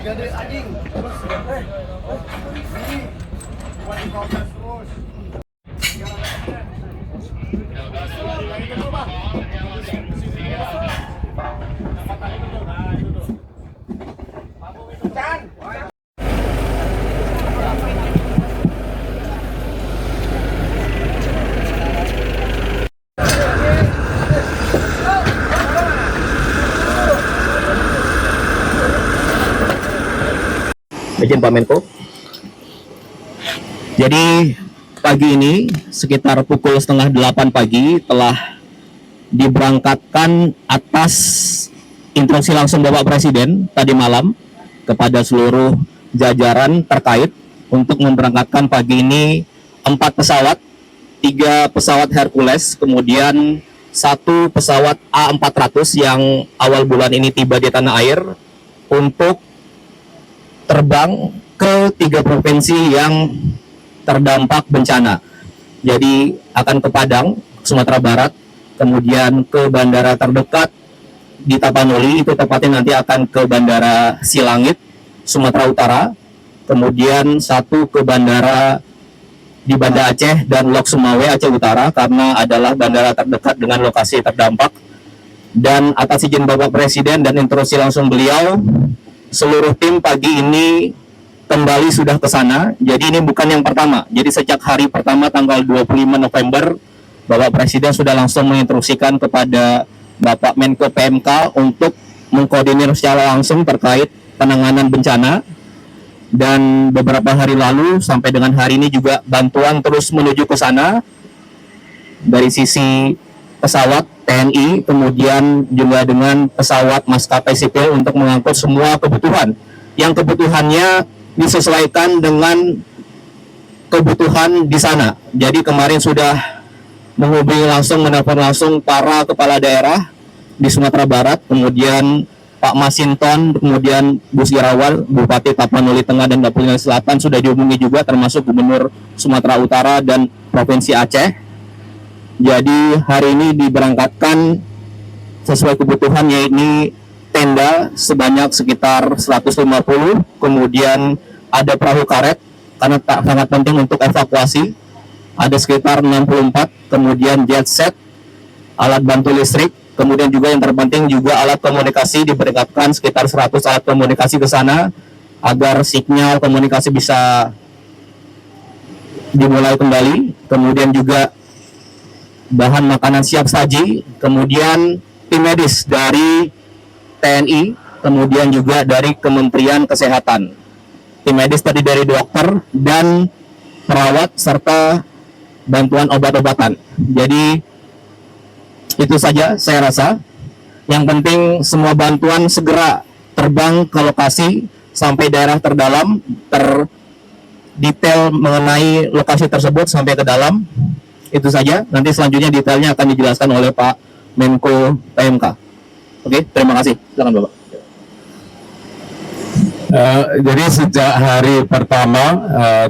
Jadi anjing. Ini buat diproses terus. Izin Pak Menko. Jadi pagi ini sekitar pukul 7:30 pagi telah diberangkatkan atas instruksi langsung Bapak Presiden tadi malam kepada seluruh jajaran terkait untuk memberangkatkan pagi ini 4 pesawat, 3 pesawat Hercules, kemudian 1 pesawat A400 yang awal bulan ini tiba di tanah air untuk terbang ke 3 provinsi yang terdampak bencana. Jadi akan ke Padang, Sumatera Barat, kemudian ke bandara terdekat di Tapanuli, itu tepatnya nanti akan ke Bandara Silangit, Sumatera Utara, kemudian 1 ke bandara di Banda Aceh dan Lok Sumawe, Aceh Utara, karena adalah bandara terdekat dengan lokasi terdampak. Dan atas izin Bapak Presiden dan instruksi langsung beliau, seluruh tim pagi ini kembali sudah ke sana. Jadi ini bukan yang pertama. Jadi sejak hari pertama tanggal 25 November, Bapak Presiden sudah langsung menginstruksikan kepada Bapak Menko PMK untuk mengkoordinir secara langsung terkait penanganan bencana. Dan beberapa hari lalu sampai dengan hari ini juga bantuan terus menuju ke sana dari sisi pesawat TNI, kemudian juga dengan pesawat maskapai sipil untuk mengangkut semua kebutuhan yang kebutuhannya disesuaikan dengan kebutuhan di sana. Jadi kemarin sudah menghubungi langsung, menelpon langsung para kepala daerah di Sumatera Barat, kemudian Pak Masinton, kemudian Bu Sirawal, Bupati Tapanuli Tengah dan Tapanuli Selatan sudah dihubungi juga, termasuk Gubernur Sumatera Utara dan Provinsi Aceh. Jadi hari ini diberangkatkan sesuai kebutuhan, yaitu tenda sebanyak sekitar 150, kemudian ada perahu karet karena sangat penting untuk evakuasi, ada sekitar 64, kemudian jet set, alat bantu listrik, kemudian juga yang terpenting juga alat komunikasi diberangkatkan sekitar 100 alat komunikasi ke sana agar sinyal komunikasi bisa dimulai kembali, kemudian juga bahan makanan siap saji, kemudian tim medis dari TNI, kemudian juga dari Kementerian Kesehatan. Tim medis tadi dari dokter dan perawat serta bantuan obat-obatan. Jadi itu saja saya rasa. Yang penting semua bantuan segera terbang ke lokasi sampai daerah terdalam, terdetail mengenai lokasi tersebut sampai ke dalam. Itu saja, nanti selanjutnya detailnya akan dijelaskan oleh Pak Menko PMK. Oke, terima kasih. Silakan Bapak. Jadi sejak hari pertama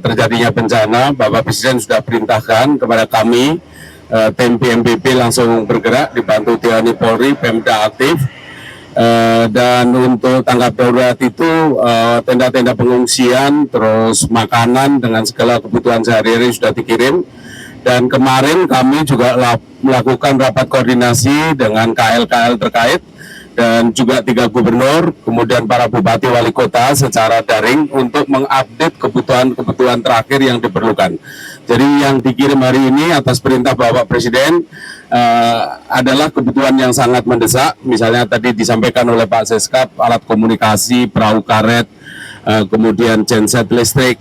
terjadinya bencana, Bapak Presiden sudah perintahkan kepada kami, tim BNPB langsung bergerak, dibantu TNI Polri, Pemda aktif, dan untuk tanggap darurat itu tenda-tenda pengungsian, terus makanan dengan segala kebutuhan sehari-hari sudah dikirim. Dan kemarin kami juga melakukan rapat koordinasi dengan KL-KL terkait dan juga 3 gubernur, kemudian para bupati wali kota secara daring untuk mengupdate kebutuhan-kebutuhan terakhir yang diperlukan. Jadi yang dikirim hari ini atas perintah Bapak Presiden adalah kebutuhan yang sangat mendesak. Misalnya tadi disampaikan oleh Pak Seskap, alat komunikasi, perahu karet, kemudian genset listrik,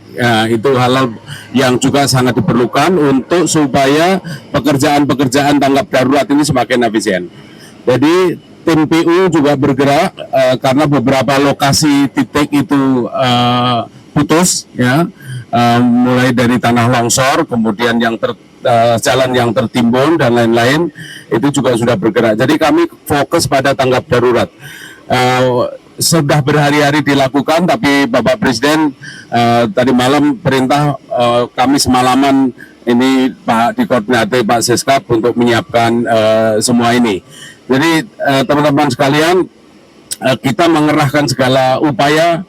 itu hal yang juga sangat diperlukan untuk supaya pekerjaan-pekerjaan tanggap darurat ini semakin efisien. Jadi tim PU juga bergerak karena beberapa lokasi titik itu putus, ya, mulai dari tanah longsor, kemudian yang jalan yang tertimbun dan lain-lain, itu juga sudah bergerak. Jadi kami fokus pada tanggap darurat. Sudah berhari-hari dilakukan, tapi Bapak Presiden tadi malam perintah kami semalaman ini Pak dikoordinasi Pak Seskap untuk menyiapkan semua ini. Jadi teman-teman sekalian, kita mengerahkan segala upaya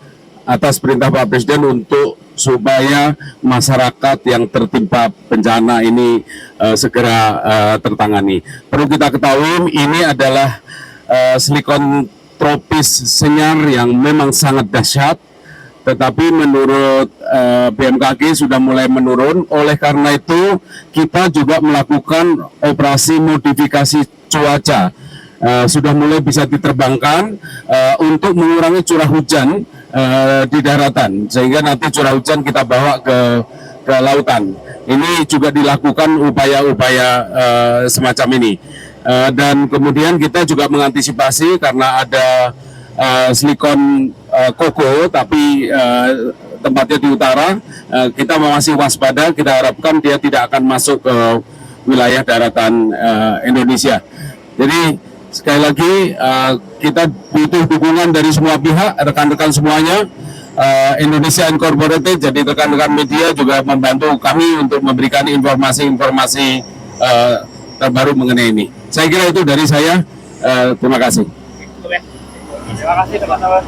atas perintah Pak Presiden untuk supaya masyarakat yang tertimpa bencana ini segera tertangani. Perlu kita ketahui ini adalah silikon tropis senyar yang memang sangat dahsyat, tetapi menurut BMKG sudah mulai menurun. Oleh karena itu kita juga melakukan operasi modifikasi cuaca, sudah mulai bisa diterbangkan untuk mengurangi curah hujan di daratan, sehingga nanti curah hujan kita bawa ke lautan. Ini juga dilakukan upaya-upaya semacam ini. Dan kemudian kita juga mengantisipasi karena ada silikon koko, tapi tempatnya di utara, kita masih waspada. Kita harapkan dia tidak akan masuk ke wilayah daratan Indonesia. Jadi sekali lagi kita butuh dukungan dari semua pihak, rekan-rekan semuanya. Indonesia Incorporated, jadi rekan-rekan media juga membantu kami untuk memberikan informasi-informasi terbaru mengenai ini. Saya kira itu dari saya. Terima kasih. Terima kasih teman-teman.